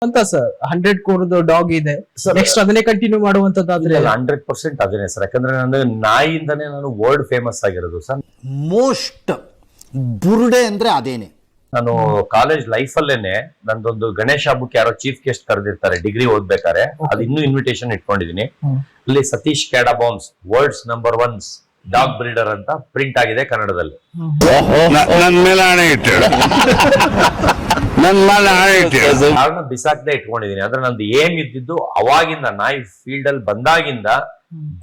ಅಂತ sir 100 ಕೋರ್ದು dog ಇದೆ next ಅದನ್ನೇ ಕಂಟಿನ್ಯೂ ಮಾಡುವಂತದ್ದಾದ್ರೆ 100% ಅದೇನೆ ಸರ್. ಯಾಕಂದ್ರೆ ನಾನು ನಾಯಿಯಿಂದಾನೇ ನಾನು ವರ್ಲ್ಡ್ ಫೇಮಸ್ ಆಗಿರೋದು ಸರ್. ಮೋಸ್ಟ್ ಬುರುಡೆ ಅಂದ್ರೆ ಅದೇನೆ. ನಾನು ಕಾಲೇಜ್ ಲೈಫ್ ಅಲ್ಲೇನೆ ನಂದೊಂದು ಗಣೇಶ ಹಬ್ಬಕ್ಕೆ ಯಾರೋ ಚೀಫ್ ಗೆಸ್ಟ್ ಕರೆದಿರ್ತಾರೆ ಡಿಗ್ರಿ ಓದ್ಬೇಕಾರೆ, ಅದು ಇನ್ನೂ ಇನ್ವಿಟೇಷನ್ ಇಟ್ಕೊಂಡಿದೀನಿ. ಅಲ್ಲಿ Satish Cadabams world's number 1 dog breeder ಅಂತ ಪ್ರಿಂಟ್ ಆಗಿದೆ ಕನ್ನಡದಲ್ಲಿ. ನನ್ ಮೇಲೆ ಆಣೆ ಇಟ್ಟು ಕಾರಣ ಬಿಸಾಕದೆ ಇಟ್ಕೊಂಡಿದೀನಿ. ಅಂದ್ರೆ ನಂದು ಏಮ್ ಇದ್ದಿದ್ದು ಅವಾಗಿಂದ ನಾಯಿ ಫೀಲ್ಡ್ ಅಲ್ಲಿ ಬಂದಾಗಿಂದ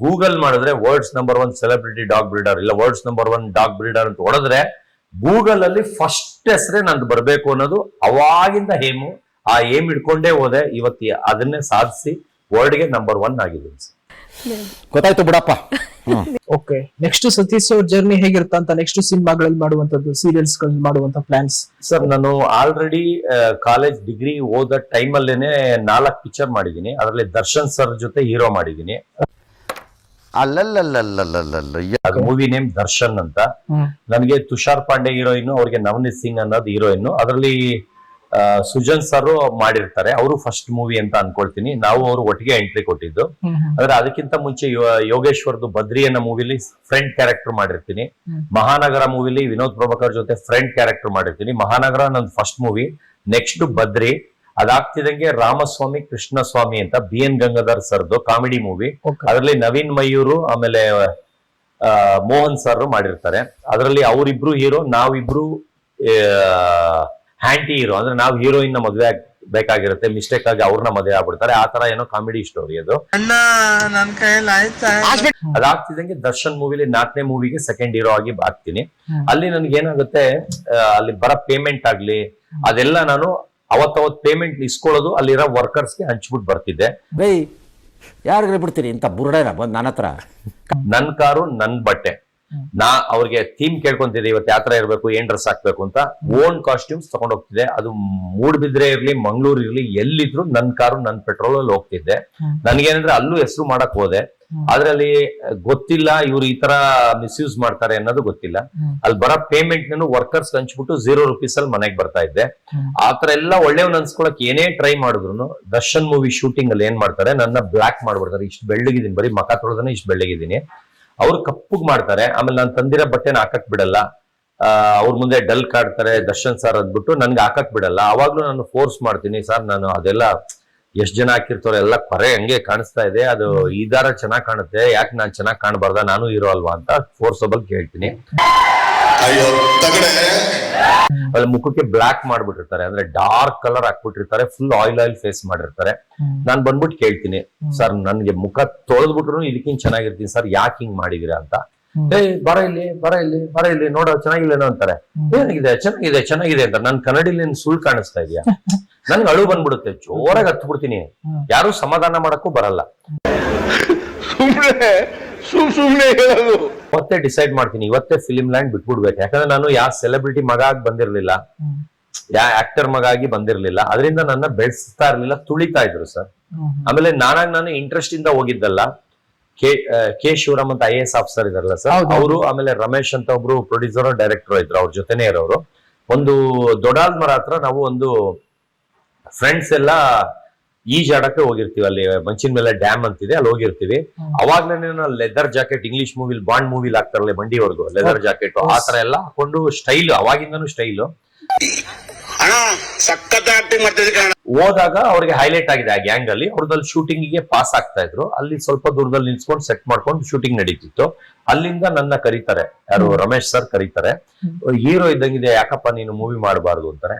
ಗೂಗಲ್ ಮಾಡಿದ್ರೆ world's number 1 celebrity dog breeder ಇಲ್ಲ ವರ್ಲ್ಡ್ಸ್ ನಂಬರ್ 1 ಡಾಗ್ ಬ್ರೀಡರ್ ಅಂತ ಹೊಡೆದ್ರೆ ಗೂಗಲ್ ಅಲ್ಲಿ ಫಸ್ಟ್ ಹೆಸರೇ ನಂದು ಬರ್ಬೇಕು ಅನ್ನೋದು ಅವಾಗಿಂದ ಹೇಮು. ಆ ಏಮ್ ಇಟ್ಕೊಂಡೇ ಹೋದೆ. ಇವತ್ತು ಅದನ್ನೇ ಸಾಧಿಸಿ ವರ್ಲ್ಡ್ ಗೆ ನಂಬರ್ 1 ಆಗಿದ್ದೀನಿ. ಗೊತ್ತಾಯ್ತು ಬಿಡಪ್ಪ. ಓಕೆ, ನೆಕ್ಸ್ಟ್ ಸತೀಶ್ ಅವ್ರ ಜರ್ನಿ ಹೇಗಿರುತ್ತ ಅಂತ ನೆಕ್ಸ್ಟ್ ಸಿನಿಮಾಗಳಲ್ಲಿ ಮಾಡುವಂತದ್ದು, ಸೀರಿಯಲ್ಸ್ ಗಳಲ್ಲಿ ಮಾಡುವಂತ ಪ್ಲಾನ್ಸ್? ಸರ್ ನಾನು ಆಲ್ರೆಡಿ ಕಾಲೇಜ್ ಡಿಗ್ರಿ ಓದ ಟೈಮ್ ಅಲ್ಲೇನೆ 4 ಪಿಕ್ಚರ್ ಮಾಡಿದೀನಿ. ಅದರಲ್ಲಿ ದರ್ಶನ್ ಸರ್ ಜೊತೆ ಹೀರೋ ಮಾಡಿದೀನಿ. ಅದು ಮೂವಿ ನೇಮ್ ದರ್ಶನ್ ಅಂತ. ನನಗೆ ತುಷಾರ್ ಪಾಂಡೆ ಹೀರೋಯಿನ್, ಅವ್ರಿಗೆ ನವನೀತ್ ಸಿಂಗ್ ಅನ್ನೋದು ಹೀರೋಯಿನ್. ಅದರಲ್ಲಿ ಸುಜನ್ ಸರ್ ಮಾಡಿರ್ತಾರೆ. ಅವರು ಫಸ್ಟ್ ಮೂವಿ ಅಂತ ಅನ್ಕೊಳ್ತೀನಿ. ನಾವು ಅವರು ಒಟ್ಟಿಗೆ ಎಂಟ್ರಿ ಕೊಟ್ಟಿದ್ದು. ಆದ್ರೆ ಅದಕ್ಕಿಂತ ಮುಂಚೆ ಯೋಗೇಶ್ವರ್ದು ಬದ್ರಿ ಅನ್ನೋ ಮೂವಿಲಿ ಫ್ರೆಂಡ್ ಕ್ಯಾರೆಕ್ಟರ್ ಮಾಡಿರ್ತೀನಿ. ಮಹಾನಗರ ಮೂವಿಲಿ ವಿನೋದ್ ಪ್ರಭಾಕರ್ ಜೊತೆ ಫ್ರೆಂಡ್ ಕ್ಯಾರೆಕ್ಟರ್ ಮಾಡಿರ್ತೀನಿ. ಮಹಾನಗರ ನಂದು ಫಸ್ಟ್ ಮೂವಿ. ನೆಕ್ಸ್ಟ್ ಬದ್ರಿ. ಅದಾಗ್ತಿದಂಗೆ ರಾಮಸ್ವಾಮಿ ಕೃಷ್ಣಸ್ವಾಮಿ ಅಂತ BN ಗಂಗಾಧರ್ ಸರ್ದು ಕಾಮಿಡಿ ಮೂವಿ. ಅದರಲ್ಲಿ ನವೀನ್ ಮಯೂರು ಆಮೇಲೆ ಮೋಹನ್ ಸರ್ ಮಾಡಿರ್ತಾರೆ. ಅದರಲ್ಲಿ ಅವರಿಬ್ರು ಹೀರೋ, ನಾವಿಬ್ರು ಹ್ಯಾಂಟಿ ಹೀರೋ. ಅಂದ್ರೆ ನಾವು ಹೀರೋಯಿನ್ ನ ಮದ್ವೆ ಬೇಕಾಗಿರುತ್ತೆ, ಮಿಸ್ಟೇಕ್ ಆಗಿ ಅವ್ರನ್ನ ಮದುವೆ ಆಗ್ಬಿಡ್ತಾರೆ. ಆ ತರ ಏನೋ ಕಾಮಿಡಿ ಸ್ಟೋರಿ ಅದು. ಅದಾಗ್ತಿದಂಗೆ ದರ್ಶನ್ ಮೂವಿಲಿ 4ನೇ ಮೂವಿಗೆ ಸೆಕೆಂಡ್ ಹೀರೋ ಆಗಿ ಆಗ್ತೀನಿ. ಅಲ್ಲಿ ನನ್ಗೆ ಏನಾಗುತ್ತೆ, ಅಲ್ಲಿ ಬರೋ ಪೇಮೆಂಟ್ ಆಗ್ಲಿ ಅದೆಲ್ಲ ನಾನು ಅವತ್ ಪೇಮೆಂಟ್ ಇಸ್ಕೊಳ್ಳೋದು ಅಲ್ಲಿರೋ ವರ್ಕರ್ಸ್ಗೆ ಹಂಚ್ಬಿಟ್ಟು ಬರ್ತಿದ್ದೆ. ಬೈ ಯಾರಿಗಾರ ಬಿಡ್ತೀರಿ ಇಂತ ಬುರುಡೆನ ಬಂದ್ ನನ್ನ ಹತ್ರ? ನನ್ ಕಾರು ನನ್ ಬಟ್ಟೆ. ನಾ ಅವ್ರಿಗೆ ಥೀಮ್ ಕೇಳ್ಕೊಂತಿದ್ದೆ, ಇವತ್ತು ಯಾವ ತರ ಇರ್ಬೇಕು, ಏನ್ ಡ್ರೆಸ್ ಹಾಕ್ಬೇಕು ಅಂತ. ಓನ್ ಕಾಸ್ಟ್ಯೂಮ್ಸ್ ತಗೊಂಡ್ ಹೋಗ್ತಿದ್ದೆ. ಅದು ಮೂಡ್ಬಿದ್ರೆ ಇರ್ಲಿ, ಮಂಗ್ಳೂರ್ ಇರ್ಲಿ, ಎಲ್ಲಿದ್ರು ನನ್ ಕಾರು ನನ್ ಪೆಟ್ರೋಲ್ ಅಲ್ಲಿ ಹೋಗ್ತಿದ್ದೆ. ನನ್ಗೇನಂದ್ರೆ ಅಲ್ಲೂ ಹೆಸರು ಮಾಡಕ್ ಹೋದೆ. ಆದ್ರೆ ಅಲ್ಲಿ ಗೊತ್ತಿಲ್ಲ ಇವ್ರು ಈ ತರ ಮಿಸ್ಯೂಸ್ ಮಾಡ್ತಾರೆ ಅನ್ನೋದು ಗೊತ್ತಿಲ್ಲ. ಅಲ್ಲಿ ಬರೋ ಪೇಮೆಂಟ್ ನಾನು ವರ್ಕರ್ಸ್ ಹಂಚ್ಬಿಟ್ಟು 0 ರೂಪೀಸ್ ಅಲ್ಲಿ ಮನೆಗೆ ಬರ್ತಾ ಇದ್ದೆ. ಆತರ ಎಲ್ಲ ಒಳ್ಳೆಯವ್ನ ಅನ್ಸ್ಕೊಳಕ್ ಏನೇ ಟ್ರೈ ಮಾಡಿದ್ರು ದರ್ಶನ್ ಮೂವಿ ಶೂಟಿಂಗ್ ಅಲ್ಲಿ ಏನ್ ಮಾಡ್ತಾರೆ, ನನ್ನ ಬ್ಲಾಕ್ ಮಾಡ್ಬಿಡ್ತಾರೆ. ಇಷ್ಟು ಬೆಳ್ಳಗಿದ್ದೀನಿ, ಬರೀ ಮಕ ತೊಳೆದನೆ ಇಷ್ಟು ಬೆಳ್ಳಗಿದ್ದೀನಿ. ಅವ್ರು ಕಪ್ಪಗ್ ಮಾಡ್ತಾರೆ. ಆಮೇಲೆ ನಾನು ತಂದಿರೋ ಬಟ್ಟೆನ ಹಾಕಕ್ ಬಿಡಲ್ಲ. ಅವ್ರ ಮುಂದೆ ಡಲ್ ಕಾಡ್ತಾರೆ ದರ್ಶನ್ ಸರ್ ಅಂದ್ಬಿಟ್ಟು ನನ್ಗೆ ಹಾಕಕ್ ಬಿಡಲ್ಲ. ಅವಾಗ್ಲೂ ನಾನು ಫೋರ್ಸ್ ಮಾಡ್ತೀನಿ, ಸರ್ ನಾನು ಅದೆಲ್ಲ ಎಷ್ಟ್ ಜನ ಹಾಕಿರ್ತಾರ ಎಲ್ಲ ಕೊರೆ ಹಂಗೆ ಕಾಣಿಸ್ತಾ ಇದೆ, ಅದು ಈ ದಾರ ಚೆನ್ನಾಗ್ ಕಾಣುತ್ತೆ, ಯಾಕೆ ನಾನ್ ಚೆನ್ನಾಗ್ ಕಾಣಬಾರ್ದ, ನಾನು ಹೀರೋ ಅಲ್ವಾ ಅಂತ ಫೋರ್ಸಬಲ್ ಕೇಳ್ತೀನಿ. ಅಲ್ಲಿ ಮುಖಕ್ಕೆ ಬ್ಲಾಕ್ ಮಾಡ್ಬಿಟ್ಟಿರ್ತಾರೆ, ಅಂದ್ರೆ ಡಾರ್ಕ್ ಕಲರ್ ಹಾಕ್ಬಿಟ್ಟಿರ್ತಾರೆ, ಫುಲ್ ಆಯಿಲ್ ಫೇಸ್ ಮಾಡಿರ್ತಾರೆ. ನಾನ್ ಬಂದ್ಬಿಟ್ಟು ಕೇಳ್ತೀನಿ, ಸರ್ ನನ್ಗೆ ಮುಖ ತೊಳೆದ್ಬಿಟ್ರು ಇದಕ್ಕಿಂತ ಚೆನ್ನಾಗಿರ್ತೀನಿ ಸರ್, ಯಾಕೆ ಹಿಂಗ್ ಮಾಡಿದೀರಾ ಅಂತ. ಬರ ಇಲ್ಲಿ ನೋಡೋ ಚೆನ್ನಾಗಿಲ್ಲೇನೋ ಅಂತಾರೆ. ಚೆನ್ನಾಗಿದೆ ಅಂತ. ನನ್ ಕನ್ನಡಿಲಿ ಸುಳ್ಳು ಕಾಣಿಸ್ತಾ ಇದೆಯಾ? ನನ್ಗೆ ಅಳು ಬಂದ್ಬಿಡುತ್ತೆ, ಜೋರಾಗಿ ಹತ್ತು ಬಿಡ್ತೀನಿ. ಯಾರು ಸಮಾಧಾನ ಮಾಡಕ್ಕೂ ಬರಲ್ಲ. ಸುಮ್ನೆ ಹೇಳೋದು. ಇವತ್ತೇ ಡಿಸೈಡ್ ಮಾಡ್ತೀನಿ, ಇವತ್ತೇ ಫಿಲಿಂ ಲ್ಯಾಂಡ್ ಬಿಟ್ಬಿಡ್ಬೇಕು. ಯಾಕಂದ್ರೆ ನಾನು ಯಾವ ಸೆಲೆಬ್ರಿಟಿ ಮಗ ಆಗಿ ಬಂದಿರ್ಲಿಲ್ಲ, ಯಾವ ಆಕ್ಟರ್ ಮಗ ಆಗಿ ಬಂದಿರ್ಲಿಲ್ಲ. ಅದರಿಂದ ನನ್ನ ಬೆಳೆಸ್ತಾ ಇರ್ಲಿಲ್ಲ, ತುಳಿತಾ ಇದ್ರು ಸರ್. ಆಮೇಲೆ ನಾನು ಇಂಟ್ರೆಸ್ಟ್ ಇಂದ ಹೋಗಿದ್ದಲ್ಲ. ಕೆ ಶಿವರಾಮ್ ಅಂತ IAS ಆಫೀಸರ್ ಇದಾರಲ್ಲ ಸರ್, ಅವರು ಆಮೇಲೆ ರಮೇಶ್ ಅಂತ ಒಬ್ರು ಪ್ರೊಡ್ಯೂಸರ್ ಡೈರೆಕ್ಟರ್ ಇದ್ರು, ಅವ್ರ ಜೊತೆನೇ ಇರೋರು. ಒಂದು ದೊಡ್ಡಾಲ್ ಮರ ಹತ್ರ ನಾವು ಒಂದು ಫ್ರೆಂಡ್ಸ್ ಎಲ್ಲ ಈಜಾಡಕ್ಕೆ ಹೋಗಿರ್ತೀವಿ. ಅಲ್ಲಿ ಮಂಚಿನ ಮೇಲೆ ಡ್ಯಾಮ್ ಅಂತಿದೆ, ಅಲ್ಲಿ ಹೋಗಿರ್ತೀವಿ. ಅವಾಗ್ಲೇನೆ ಲೆದರ್ ಜಾಕೆಟ್, ಇಂಗ್ಲಿಷ್ ಮೂವಿಲ್ ಬಾಂಡ್ ಮೂವಿಲ್ ಹಾಕ್ತಾರಲ್ಲ ಬಂಡಿವರೆಗೂ ಲೆದರ್ ಜಾಕೆಟ್, ಆ ತರ ಎಲ್ಲ ಹಾಕೊಂಡು ಸ್ಟೈಲ್, ಅವಾಗಿಂದನು ಸ್ಟೈಲು. ಹೋದಾಗ ಅವ್ರಿಗೆ ಹೈಲೈಟ್ ಆಗಿದೆ ಆ ಗ್ಯಾಂಗ್ ಅಲ್ಲಿ. ಅವ್ರದಲ್ಲಿ ಶೂಟಿಂಗ್ ಗೆ ಪಾಸ್ ಆಗ್ತಾ ಇದ್ರು. ಅಲ್ಲಿ ಸ್ವಲ್ಪ ದೂರದಲ್ಲಿ ನಿಲ್ಸ್ಕೊಂಡು ಸೆಟ್ ಮಾಡ್ಕೊಂಡು ಶೂಟಿಂಗ್ ನಡೀತಿತ್ತು. ಅಲ್ಲಿಂದ ನನ್ನ ಕರೀತಾರೆ, ಯಾರು ರಮೇಶ್ ಸರ್ ಕರೀತಾರೆ, ಹೀರೋ ಇದ್ದಂಗಿದೆ, ಯಾಕಪ್ಪ ನೀನು ಮೂವಿ ಮಾಡಬಾರ್ದು ಅಂತಾರೆ.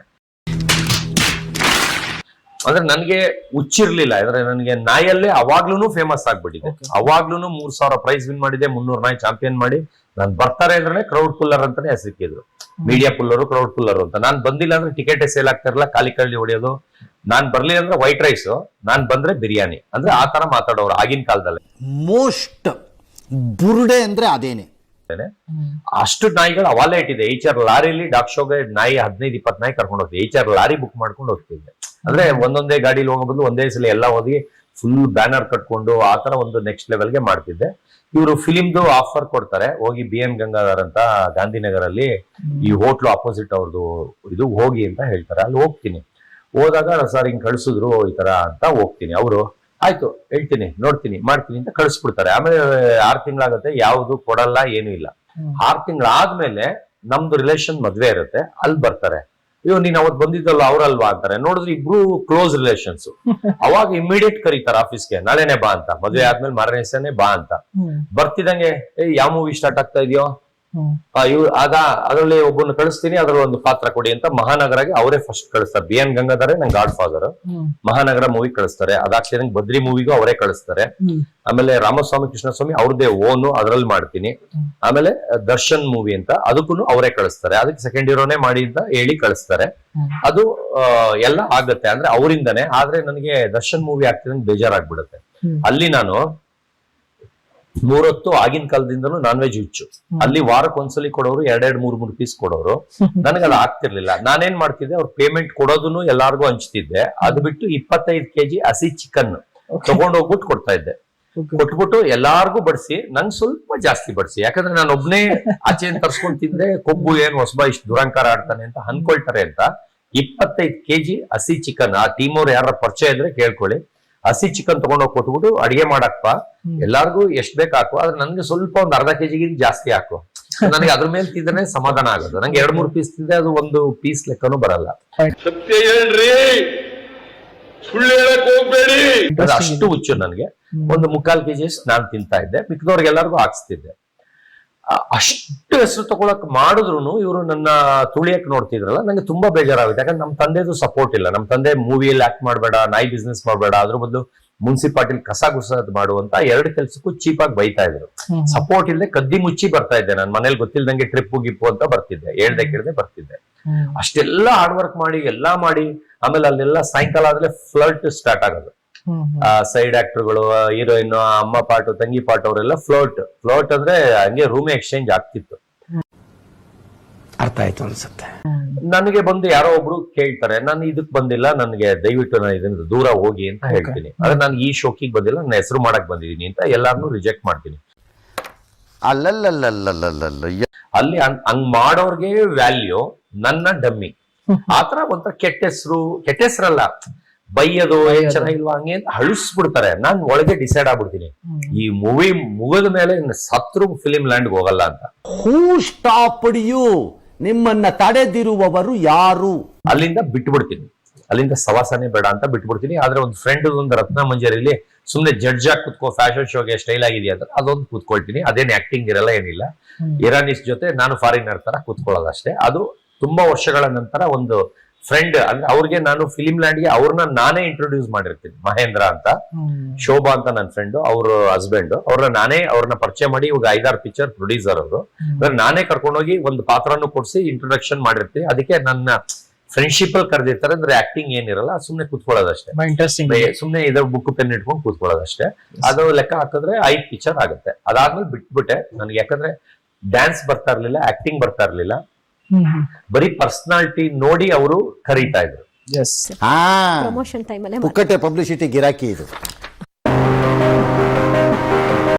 ಅಂದ್ರೆ ನನ್ಗೆ ಹುಚ್ಚಿರ್ಲಿಲ್ಲ. ಅಂದ್ರೆ ನನಗೆ ನಾಯಲ್ಲೇ ಅವಾಗ್ಲೂ ಫೇಮಸ್ ಆಗ್ಬಿಟ್ಟಿದೆ. ಅವಾಗ್ಲೂ 3000 ಪ್ರೈಸ್ ವಿನ್ ಮಾಡಿದೆ, 300 ನಾಯಿ ಚಾಂಪಿಯನ್ ಮಾಡಿ. ನಾನ್ ಬರ್ತಾರೆ ಅಂದ್ರೆ ಕ್ರೌಡ್ ಪುಲ್ಲರ್ ಅಂತಾನೆ ಹೆಸರಿಕಿದ್ರು. ಮೀಡಿಯಾ ಪುಲ್ಲರು, ಕ್ರೌಡ್ ಪುಲ್ಲರ್ ಅಂತ. ನಾನ್ ಬಂದಿಲ್ಲ ಅಂದ್ರೆ ಟಿಕೆಟ್ ಸೇಲ್ ಆಗ್ತಿರಲ್ಲ, ಖಾಲಿ ಕಳ್ಳಿ ಹೊಡೆಯೋದು. ನಾನ್ ಬರ್ಲಿಲ್ಲ ಅಂದ್ರೆ ವೈಟ್ ರೈಸ್, ನಾನ್ ಬಂದ್ರೆ ಬಿರಿಯಾನಿ. ಅಂದ್ರೆ ಆ ತರ ಮಾತಾಡೋರು ಆಗಿನ ಕಾಲದಲ್ಲಿ. ಮೋಸ್ಟ್ ಬುರುಡೆ ಅಂದ್ರೆ ಅದೇನೆ. ಅಷ್ಟು ನಾಯಿಗಳು ಅವಾಲೇ ಇಟ್ಟಿದೆ. HR ಲಾರಿಲಿ ಡಾಗ್ ಶೋಗೆ ನಾಯಿ 15-20 ನಾಯಿ ಕರ್ಕೊಂಡು ಹೋಗ್ತಿದ್ದೆ. HR ಲಾರಿ ಬುಕ್ ಮಾಡ್ಕೊಂಡು ಹೋಗ್ತಿದ್ದೆ. ಅಂದ್ರೆ ಒಂದೊಂದೇ ಗಾಡಿಲಿ ಹೋಗೋ ಬದಲು ಒಂದೇ ಸಲ ಎಲ್ಲ ಹೋಗಿ ಫುಲ್ ಬ್ಯಾನರ್ ಕಟ್ಕೊಂಡು ಆ ತರ ಒಂದು ನೆಕ್ಸ್ಟ್ ಲೆವೆಲ್ಗೆ ಮಾಡ್ತಿದ್ದೆ. ಇವರು ಫಿಲಿಮ್ದು ಆಫರ್ ಕೊಡ್ತಾರೆ, ಹೋಗಿ BN ಗಂಗಾಧರ್ ಅಂತ ಗಾಂಧಿನಗರಲ್ಲಿ ಈ ಹೋಟ್ಲು ಅಪೋಸಿಟ್ ಅವ್ರದ್ದು ಇದು ಹೋಗಿ ಅಂತ ಹೇಳ್ತಾರೆ. ಅಲ್ಲಿ ಹೋಗ್ತೀನಿ. ಹೋದಾಗ ಸರ್ ಹಿಂಗ್ ಕಳ್ಸಿದ್ರು ಈ ತರ ಅಂತ ಹೋಗ್ತೀನಿ. ಅವರು ಆಯ್ತು ಹೇಳ್ತೀನಿ ನೋಡ್ತೀನಿ ಮಾಡ್ತೀನಿ ಅಂತ ಕಳಿಸ್ಬಿಡ್ತಾರೆ. ಆಮೇಲೆ 6 ತಿಂಗಳಾಗತ್ತೆ, ಯಾವ್ದು ಕೊಡಲ್ಲ, ಏನು ಇಲ್ಲ. 6 ತಿಂಗಳಾದ್ಮೇಲೆ ನಮ್ದು ರಿಲೇಷನ್ ಮದ್ವೆ ಇರುತ್ತೆ, ಅಲ್ಲಿ ಬರ್ತಾರೆ. ಅಯ್ಯೋ ನೀನ್ ಅವತ್ ಬಂದಿದ್ದಲ್ಲ ಅವ್ರಲ್ವಾ ಅಂತಾರೆ. ನೋಡಿದ್ರೆ ಇಬ್ರು ಕ್ಲೋಸ್ ರಿಲೇಷನ್ಸ್. ಅವಾಗ ಇಮಿಡಿಯೇಟ್ ಕರೀತಾರೆ ಆಫೀಸ್ಗೆ, ನಾಳೆನೆ ಬಾ ಅಂತ. ಮದ್ವೆ ಆದ್ಮೇಲೆ ಮಾರನೇ ದಿವಸನೇ ಬಾ ಅಂತ. ಬರ್ತಿದಂಗೆ ಯಾವ ಮೂವಿ ಸ್ಟಾರ್ಟ್ ಆಗ್ತಾ ಇದೆಯೋ ಅದರಲ್ಲಿ ಒಬ್ಬನ ಕಳಿಸ್ತೀನಿ, ಅದ್ರಲ್ಲಿ ಒಂದು ಪಾತ್ರ ಕೊಡಿ ಅಂತ ಮಹಾನಗರಗೆ ಅವರೇ ಫಸ್ಟ್ ಕಳಿಸ್ತಾರೆ. BN ಗಂಗಾಧರೇ ನಂಗೆ ಗಾಡ್ ಫಾದರ್. ಮಹಾನಗರ ಮೂವಿ ಕಳಿಸ್ತಾರೆ. ಅದಾಗ್ತಿದಂಗೆ ಬದ್ರಿ ಮೂವಿಗೂ ಅವರೇ ಕಳಿಸ್ತಾರೆ. ಆಮೇಲೆ ರಾಮಸ್ವಾಮಿ ಕೃಷ್ಣಸ್ವಾಮಿ ಅವ್ರದ್ದೇ ಓನು, ಅದ್ರಲ್ಲಿ ಮಾಡ್ತೀನಿ. ಆಮೇಲೆ ದರ್ಶನ್ ಮೂವಿ ಅಂತ ಅದಕ್ಕೂ ಅವರೇ ಕಳಿಸ್ತಾರೆ. ಅದಕ್ಕೆ ಸೆಕೆಂಡ್ ಹೀರೋನೇ ಮಾಡಿ ಅಂತ ಹೇಳಿ ಕಳಿಸ್ತಾರೆ. ಅದು ಎಲ್ಲ ಆಗತ್ತೆ ಅಂದ್ರೆ ಅವರಿಂದನೇ. ಆದ್ರೆ ನನಗೆ ದರ್ಶನ್ ಮೂವಿ ಆಗ್ತಿದಂಗೆ ಬೇಜಾರಾಗ್ಬಿಡುತ್ತೆ. ಅಲ್ಲಿ ನಾನು 3 ಹೊತ್ತು ಆಗಿನ ಕಾಲದಿಂದಲೂ ನಾನ್ ವೆಜ್ ಹುಚ್ಚು. ಅಲ್ಲಿ ವಾರಕ್ಕೆ ಒಂದ್ಸಲಿ ಕೊಡೋರು 2-3 ಪೀಸ್ ಕೊಡೋರು. ನನಗದು ಆಗ್ತಿರ್ಲಿಲ್ಲ. ನಾನೇನ್ ಮಾಡ್ತಿದ್ದೆ, ಅವ್ರ ಪೇಮೆಂಟ್ ಕೊಡೋದನ್ನು ಎಲ್ಲಾರ್ಗು ಹಂಚ್ತಿದ್ದೆ. ಅದು ಬಿಟ್ಟು 25 kg ಹಸಿ ಚಿಕನ್ ತಗೊಂಡೋಗ್ಬಿಟ್ಟು ಕೊಡ್ತಾ ಇದ್ದೆ. ಕೊಟ್ಬಿಟ್ಟು ಎಲ್ಲಾರ್ಗು ಬಡಿಸಿ, ನಂಗೆ ಸ್ವಲ್ಪ ಜಾಸ್ತಿ ಬಡಿಸಿ. ಯಾಕಂದ್ರೆ ನಾನು ಒಬ್ನೇ ಆಚೆ ತರ್ಸ್ಕೊಂಡ್ ತಿಂದ್ರೆ ಕೊಬ್ಬು ಏನ್ ಹೊಸಬ ಇಷ್ಟು ದುರಂಕಾರ ಆಡ್ತಾನೆ ಅಂತ ಅನ್ಕೊಳ್ತಾರೆ ಅಂತ 25 kg ಹಸಿ ಚಿಕನ್. ಆ ಟೀಮ್ ಅವ್ರು ಯಾರ ಪರಿಚಯ ಇದ್ರೆ ಕೇಳ್ಕೊಳ್ಳಿ. ಹಸಿ ಚಿಕನ್ ತಗೊಂಡೋಗಿ ಕೊಟ್ಬಿಟ್ಟು ಅಡಿಗೆ ಮಾಡಪ್ಪ, ಎಲ್ಲಾರ್ಗು ಎಷ್ಟ್ ಬೇಕು ಹಾಕು, ಆದ್ರೆ ನನ್ಗೆ ಸ್ವಲ್ಪ ಒಂದ್ ಅರ್ಧ kg ಜಾಸ್ತಿ ಹಾಕು. ನನಗೆ ಅದ್ರ ಮೇಲೆ ತಿಂದ್ರೆ ಸಮಾಧಾನ ಆಗೋದು. ನಂಗೆ 2-3 ಪೀಸ್ ತಿಂದ್ರೆ ಅದು 1 ಪೀಸ್ ಲೆಕ್ಕನೂ ಬರಲ್ಲ. ಸತ್ಯ ಹೇಳ್ರಿ, ಸುಳ್ಳು ಹೇಳಕ್ ಹೋಗ್ಬೇಡಿ. ಅಷ್ಟು ಹುಚ್ಚು ನನಗೆ. 1/4 kg ನಾನ್ ತಿಂತಾ ಇದ್ದೆ, ಮಿಕ್ಕದವ್ರಿಗೆಲ್ಲರಿಗೂ ಹಾಕ್ಸ್ತಿದ್ದೆ. ಅಷ್ಟು ಹೆಸರು ತಗೊಳಕ್ ಮಾಡಿದ್ರು ಇವರು ನನ್ನ ತುಳಿಯಕ್ ನೋಡ್ತಿದ್ರಲ್ಲ, ನಂಗೆ ತುಂಬಾ ಬೇಜಾರಾಗುತ್ತೆ. ಯಾಕಂದ್ರೆ ನಮ್ ತಂದೆದು ಸಪೋರ್ಟ್ ಇಲ್ಲ. ನಮ್ ತಂದೆ ಮೂವಿಯಲ್ಲಿ ಆಕ್ಟ್ ಮಾಡ್ಬೇಡ, ನಾಯಿ ಬಿಸ್ನೆಸ್ ಮಾಡ್ಬೇಡ, ಅದ್ರ ಬದಲು ಮುನ್ಸಿಪಾಲ್ಟಿ ಕಸ ಗುಸದ್ ಮಾಡುವಂತ 2 ಕೆಲ್ಸಕ್ಕೂ ಚೀಪಾಗಿ ಬೈತಾ ಇದ್ರು. ಸಪೋರ್ಟ್ ಇಲ್ಲದೆ ಕದ್ದಿ ಮುಚ್ಚಿ ಬರ್ತಾ ಇದ್ದೆ. ನಾನು ಮನೇಲಿ ಗೊತ್ತಿಲ್ದಂಗೆ ಟ್ರಿಪ್ ಗಿಪ್ಪು ಅಂತ ಬರ್ತಿದ್ದೆ, ಹೇಳ್ದೆ ಬರ್ತಿದ್ದೆ. ಅಷ್ಟೆಲ್ಲ ಹಾರ್ಡ್ ವರ್ಕ್ ಮಾಡಿ ಎಲ್ಲಾ ಮಾಡಿ ಆಮೇಲೆ ಅಲ್ಲೆಲ್ಲ ಸಾಯಂಕಾಲ ಆದ್ರೆ ಫ್ಲರ್ಟ್ ಸ್ಟಾರ್ಟ್ ಆಗೋದು. ಸೈಡ್ ಆಕ್ಟರ್ಗಳು, ಹೀರೋಯಿನ್, ಅಮ್ಮ ಪಾಟು, ತಂಗಿ ಪಾಟು ಅವರೆಲ್ಲ ಫ್ಲೋಟ್ ಅಂದ್ರೆ ಹಂಗೆ ರೂಮ್ ಎಕ್ಸ್ಚೇಂಜ್ ಆಗ್ತಿತ್ತು. ಅರ್ಥ ಆಯ್ತು ಅನ್ಸುತ್ತೆ. ನನಗೆ ಬಂದು ಯಾರೋ ಒಬ್ರು ಕೇಳ್ತಾರೆ, ನಾನು ಇದಕ್ ಬಂದಿಲ್ಲ, ನನಗೆ ದಯವಿಟ್ಟು ನಾನು ಇದರಿಂದ ದೂರ ಹೋಗಿ ಅಂತ ಹೇಳ್ತೀನಿ. ಆದ್ರೆ ನಾನು ಈ ಶೋಕಿಗೆ ಬಂದಿಲ್ಲ, ನನ್ನ ಹೆಸರು ಮಾಡಕ್ ಬಂದಿದ್ದೀನಿ ಅಂತ ಎಲ್ಲಾರನ್ನೂ ರಿಜೆಕ್ಟ್ ಮಾಡ್ತೀನಿ. ಅಲ್ಲಿ ಹಂಗ್ ಮಾಡೋರ್ಗೆ ವ್ಯಾಲ್ಯೂ, ನನ್ನ ಡಮ್ಮಿ. ಆತರ ಒಂಥರ ಕೆಟ್ಟ ಹೆಸರಲ್ಲ, ಬೈಯೋದು ಚೆನ್ನಾಗಿಲ್ವಾ ಹಂಗೆ ಅಂತ ಹಳಿಸ್ಬಿಡ್ತಾರೆ. ನಾನ್ ಒಳಗೆ ಡಿಸೈಡ್ ಆಗ್ಬಿಡ್ತೀನಿ, ಈ ಮೂವಿ ಮುಗಿದ ಮೇಲೆ ಸತ್ರು ಫಿಲಿಂ ಲ್ಯಾಂಡ್ ಹೋಗಲ್ಲ ಅಂತ. ಹೂ ಸ್ಟಾಪ್ಡ್ ಯು? ನಿಮ್ಮನ್ನ ತಡೆದಿರುವವರು ಯಾರು? ಅಲ್ಲಿಂದ ಬಿಟ್ಬಿಡ್ತೀನಿ. ಅಲ್ಲಿಂದ ಸವಾಸನೆ ಬೇಡ ಅಂತ ಬಿಟ್ಬಿಡ್ತೀನಿ. ಆದ್ರೆ ಒಂದು ಫ್ರೆಂಡ್ ಒಂದು ರತ್ನ ಮಂಜರಿಲಿ ಸುಮ್ನೆ ಜಡ್ಜ್ ಆಗಿ ಕುತ್ಕೋ, ಫ್ಯಾಷನ್ ಶೋಗೆ ಸ್ಟೈಲ್ ಆಗಿದೆಯಾ ಅಂತ ಅದೊಂದು ಕೂತ್ಕೊಳ್ತೀನಿ. ಅದೇನ್ ಆಕ್ಟಿಂಗ್ ಇರಲ್ಲ, ಏನಿಲ್ಲ. ಇರಾನಿಸ್ ಜೊತೆ ನಾನು ಫಾರಿನರ್ ತರ ಕೂತ್ಕೊಳ್ಳೋದಷ್ಟೇ. ಅದು ತುಂಬಾ ವರ್ಷಗಳ ನಂತರ ಒಂದು ಫ್ರೆಂಡ್ ಅಂದ್ರೆ ಅವ್ರಿಗೆ ನಾನು ಫಿಲಿಂ ಲ್ಯಾಂಡ್ಗೆ ಅವ್ರನ್ನ ನಾನೇ ಇಂಟ್ರೊಡ್ಯೂಸ್ ಮಾಡಿರ್ತೀನಿ. ಮಹೇಂದ್ರ ಅಂತ, ಶೋಭಾ ಅಂತ ನನ್ನ ಫ್ರೆಂಡ್, ಅವ್ರ ಹಸ್ಬೆಂಡ್. ಅವ್ರನ್ನ ಪರಿಚಯ ಮಾಡಿ ಇವಾಗ 5-6 ಪಿಕ್ಚರ್ ಪ್ರೊಡ್ಯೂಸರ್ ಅವರು. ನಾನೇ ಕರ್ಕೊಂಡೋಗಿ ಒಂದು ಪಾತ್ರನೂ ಕೊಡ್ಸಿ ಇಂಟ್ರೊಡಕ್ಷನ್ ಮಾಡಿರ್ತೀನಿ. ಅದಕ್ಕೆ ನನ್ನ ಫ್ರೆಂಡ್ಶಿಪ್ ಅಲ್ಲಿ ಕರೆದಿರ್ತಾರೆ. ಅಂದ್ರೆ ಆಕ್ಟಿಂಗ್ ಏನಿರಲ್ಲ, ಸುಮ್ನೆ ಕೂತ್ಕೊಳ್ಳೋದಷ್ಟೇ. ಸುಮ್ನೆ ಇದ್ರ ಬುಕ್ ಪೆನ್ ಇಟ್ಕೊಂಡು ಕೂತ್ಕೊಳ್ಳೋದಷ್ಟೇ. ಅದು ಲೆಕ್ಕ ಹಾಕಿದ್ರೆ 5 ಪಿಕ್ಚರ್ ಆಗುತ್ತೆ. ಅದಾದ್ಮೇಲೆ ಬಿಟ್ಬಿಟ್ಟೆ. ನನ್ಗೆ ಯಾಕಂದ್ರೆ ಡ್ಯಾನ್ಸ್ ಬರ್ತಾ ಇರ್ಲಿಲ್ಲ, ಆಕ್ಟಿಂಗ್ ಬರ್ತಾ ಇರ್ಲಿಲ್ಲ. ಬರೀ ಪರ್ಸನಾಲಿಟಿ ನೋಡಿ ಅವರು ಕರೀತಾ ಇದ್ರು. ಪುಕ್ಕಟ್ಟೆ ಪಬ್ಲಿಸಿಟಿ ಗಿರಾಕಿ ಇದು.